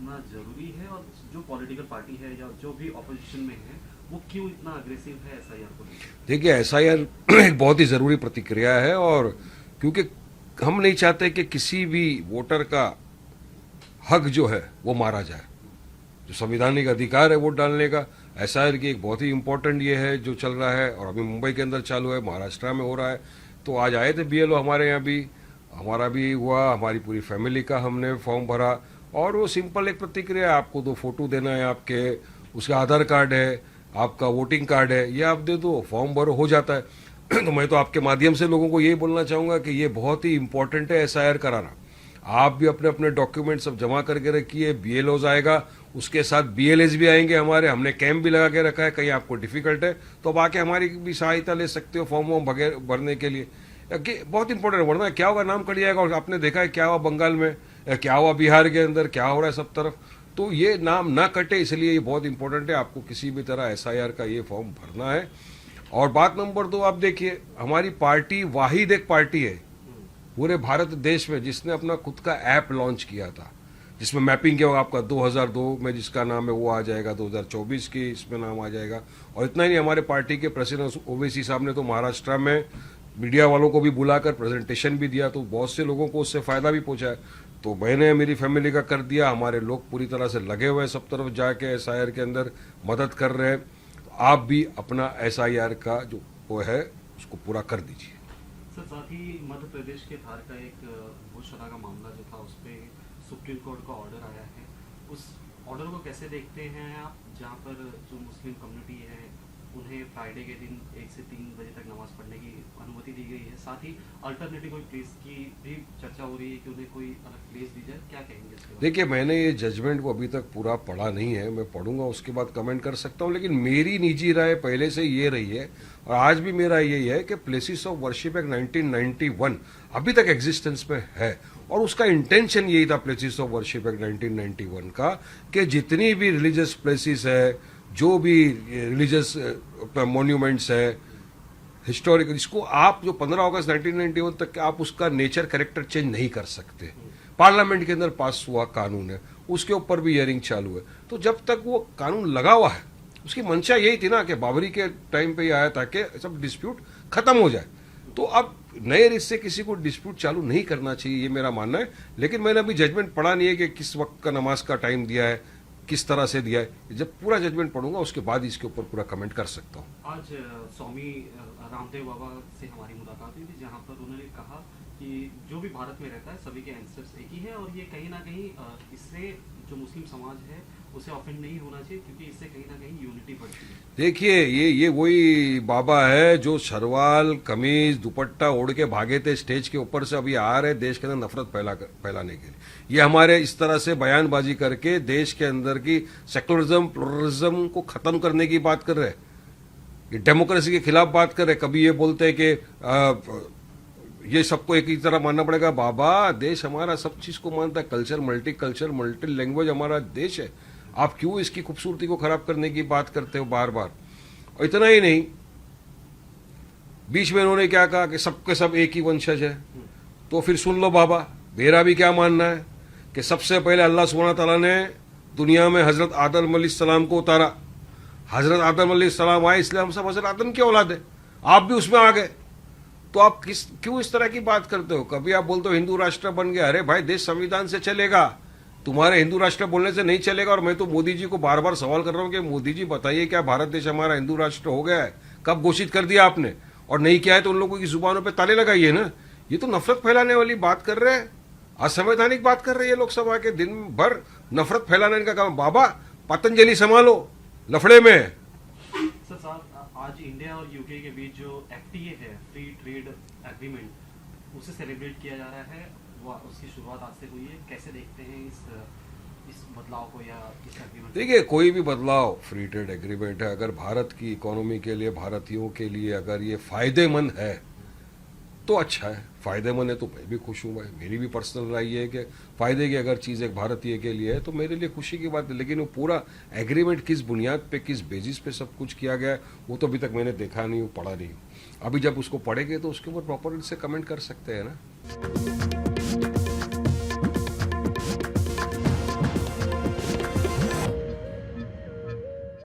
करना जरूरी है, और जो पॉलिटिकल पार्टी है या जो भी ऑपोजिशन में है वो क्यों इतना अग्रेसिव है एसआईआर को लेकर? देखिए, एसआईआर एक बहुत ही ज़रूरी प्रतिक्रिया है, और क्योंकि हम नहीं चाहते कि किसी भी वोटर का हक जो है वो मारा जाए। जो संवैधानिक अधिकार है वोट डालने का, एसआईआर की एक बहुत ही इम्पोर्टेंट ये है जो चल रहा है, और अभी मुंबई के अंदर चालू है, महाराष्ट्र में हो रहा है। तो आज आए थे बीएलओ हमारे यहाँ भी, हमारा भी हुआ, हमारी पूरी फैमिली का हमने फॉर्म भरा, और वो सिंपल एक प्रतिक्रिया है, आपको 2 फोटो देना है आपके, उसका आधार कार्ड है, आपका वोटिंग कार्ड है, ये आप दे दो, फॉर्म भरो, हो जाता है। तो मैं तो आपके माध्यम से लोगों को यही बोलना चाहूँगा कि ये बहुत ही इंपॉर्टेंट है एसआईआर कराना। आप भी अपने अपने डॉक्यूमेंट सब जमा करके रखिए, बीएलओज आएगा, उसके साथ बीएलएस भी आएंगे हमारे, हमने कैंप भी लगा के रखा है, कहीं आपको डिफिकल्ट है तो आप आके हमारी भी सहायता ले सकते हो फॉर्म वॉर्म भरने के लिए। बहुत इंपॉर्टेंट है, वरना क्या होगा, नाम कट जाएगा, और आपने देखा है क्या हुआ बंगाल में, क्या हुआ बिहार के अंदर, क्या हो रहा है सब तरफ। तो ये नाम ना कटे, इसलिए ये बहुत इंपॉर्टेंट है, आपको किसी भी तरह एसआईआर का ये फॉर्म भरना है। और बात नंबर 2, आप देखिए, हमारी पार्टी वाहिद एक पार्टी है पूरे भारत देश में जिसने अपना खुद का ऐप लॉन्च किया था, जिसमें मैपिंग किया होगा, आपका 2002 में जिसका नाम है वो आ जाएगा, 2024 की इसमें नाम आ जाएगा। और इतना ही नहीं, हमारे पार्टी के प्रेसिडेंट ओवैसी साहब ने तो महाराष्ट्र में मीडिया वालों को भी बुलाकर प्रेजेंटेशन भी दिया, तो बहुत से लोगों को उससे फायदा भी पहुंचा है। तो मैंने मेरी फैमिली का कर दिया, हमारे लोग पूरी तरह से लगे हुए हैं, सब तरफ जाके एसआईआर के अंदर मदद कर रहे हैं। तो आप भी अपना एसआईआर का जो वो है उसको पूरा कर दीजिए। सर, साथ ही मध्य प्रदेश के धार का एक भूशरा का मामला जो था, उस पर सुप्रीम कोर्ट का ऑर्डर आया है, उस ऑर्डर को कैसे देखते हैं आप, जहाँ पर जो मुस्लिम कम्युनिटी है उन्हें फ्राइडे के दिन 1 से 3 बजे तक नमाज पढ़ने की अनुमति दी गई है, साथ ही अल्टरनेटिव कोई प्लेस की भी चर्चा हो रही है कि उन्हें कोई अलग प्लेस दी जाए, क्या कहेंगे इसके बारे में? देखिए, मैंने ये जजमेंट को अभी तक पूरा पढ़ा नहीं है, मैं पढ़ूंगा उसके बाद कमेंट कर सकता हूँ, लेकिन मेरी निजी राय पहले से ये रही है, और आज भी मेरा यही है कि प्लेसेस ऑफ वर्शिप एक्ट 1991 अभी तक एग्जिस्टेंस में है, और उसका इंटेंशन यही था प्लेसेस ऑफ वर्शिप एक्ट 1991 का, कि जितनी भी रिलीजियस प्लेसेस है, जो भी रिलीजियस मॉन्यूमेंट्स है, हिस्टोरिकल, इसको आप जो 15 अगस्त 1991 तक आप उसका नेचर कैरेक्टर चेंज नहीं कर सकते। पार्लियामेंट के अंदर पास हुआ कानून है, उसके ऊपर भी हियरिंग चालू है। तो जब तक वो कानून लगा हुआ है, उसकी मंशा यही थी ना कि बाबरी के टाइम पे ही आया था कि सब डिस्प्यूट खत्म हो जाए। तो अब नए रिश्ते से किसी को डिस्प्यूट चालू नहीं करना चाहिए, ये मेरा मानना है। लेकिन मैंने अभी जजमेंट पढ़ा नहीं है कि किस वक्त का नमाज का टाइम दिया है, किस तरह से दिया है। जब पूरा जजमेंट पढ़ूंगा उसके बाद इसके ऊपर पूरा कमेंट कर सकता हूँ। आज स्वामी रामदेव बाबा से हमारी मुलाकात हुई थी, जहाँ पर उन्होंने कहा कि जो भी भारत में रहता है सभी के एंसेस्टर्स एक ही है, और ये कहीं ना कहीं इससे जो मुस्लिम समाज है उसे ऑफेंड नहीं होना चाहिए, क्योंकि इससे कहीं ना कहीं यूनिटी बढ़ती है। देखिए, ये वही बाबा है जो शरवाल कमीज दुपट्टा ओढ़ के भागे थे स्टेज के ऊपर से, अभी आ रहे देश के अंदर नफरत फैलाने के लिए। ये हमारे इस तरह से बयानबाजी करके देश के अंदर की सेकुलरिज्म प्लुरलिज्म को खत्म करने की बात कर रहे हैं, ये डेमोक्रेसी के खिलाफ बात कर रहे हैं। कभी ये बोलते हैं कि ये सबको एक ही तरह मानना पड़ेगा। बाबा, देश हमारा सब चीज को मानता है, कल्चर मल्टी लैंग्वेज हमारा देश है। आप क्यों इसकी खूबसूरती को खराब करने की बात करते हो बार बार? और इतना ही नहीं, बीच में इन्होंने क्या कहा कि सबके सब एक ही वंशज है। तो फिर सुन लो बाबा, मेरा भी क्या मानना है कि सबसे पहले अल्लाह सुब्हानहू तआला ने दुनिया में हजरत आदम अलैहिस्सलाम को उतारा। हजरत आदम अलैहिस्सलाम आए, इसलिए हम सब हजरत आदम की औलाद है, आप भी उसमें आ गए। तो आप क्यों इस तरह की बात करते हो? कभी आप बोलते हो हिंदू राष्ट्र बन गया, अरे भाई देश संविधान से चलेगा, तुम्हारे हिंदू राष्ट्र बोलने से नहीं चलेगा। और मैं तो मोदी जी को बार बार सवाल कर रहा हूं कि मोदी जी बताइए, क्या भारत देश हमारा हिंदू राष्ट्र हो गया है? कब घोषित कर दिया आपने? और नहीं किया है तो उन लोगों की जुबानों पे ताले लगाइए ना। ये तो नफरत फैलाने वाली बात कर रहे हैं, असंवैधानिक बात कर रहे हैं लोकसभा के, दिन भर नफरत फैलाने का काम। बाबा, पतंजलि संभालो, लफड़े में। सर साहब, आज इंडिया और यूके के बीच जो एफटीए है, फ्री ट्रेड एग्रीमेंट, उसे सेलिब्रेट किया जा रहा है, वो उसकी शुरुआत आज से हुई है। कैसे देखते हैं इस बदलाव को या इस एग्रीमेंट? देखिए, कोई भी बदलाव, फ्री ट्रेड एग्रीमेंट है, अगर भारत की इकोनॉमी के लिए, भारतीयों के लिए अगर ये फायदेमंद है तो अच्छा है। फायदेमंद है तो मैं भी खुश हूँ भाई। मेरी भी पर्सनल राय ये है कि फायदे की अगर चीज़ एक भारतीय के लिए है तो मेरे लिए खुशी की बात है। लेकिन वो पूरा एग्रीमेंट किस बुनियाद पे, किस बेसिस पे सब कुछ किया गया है, वो तो अभी तक मैंने देखा नहीं हूँ, पढ़ा नहीं हूँ। अभी जब उसको पढ़ेंगे तो उसके ऊपर प्रॉपर से कमेंट कर सकते हैं ना।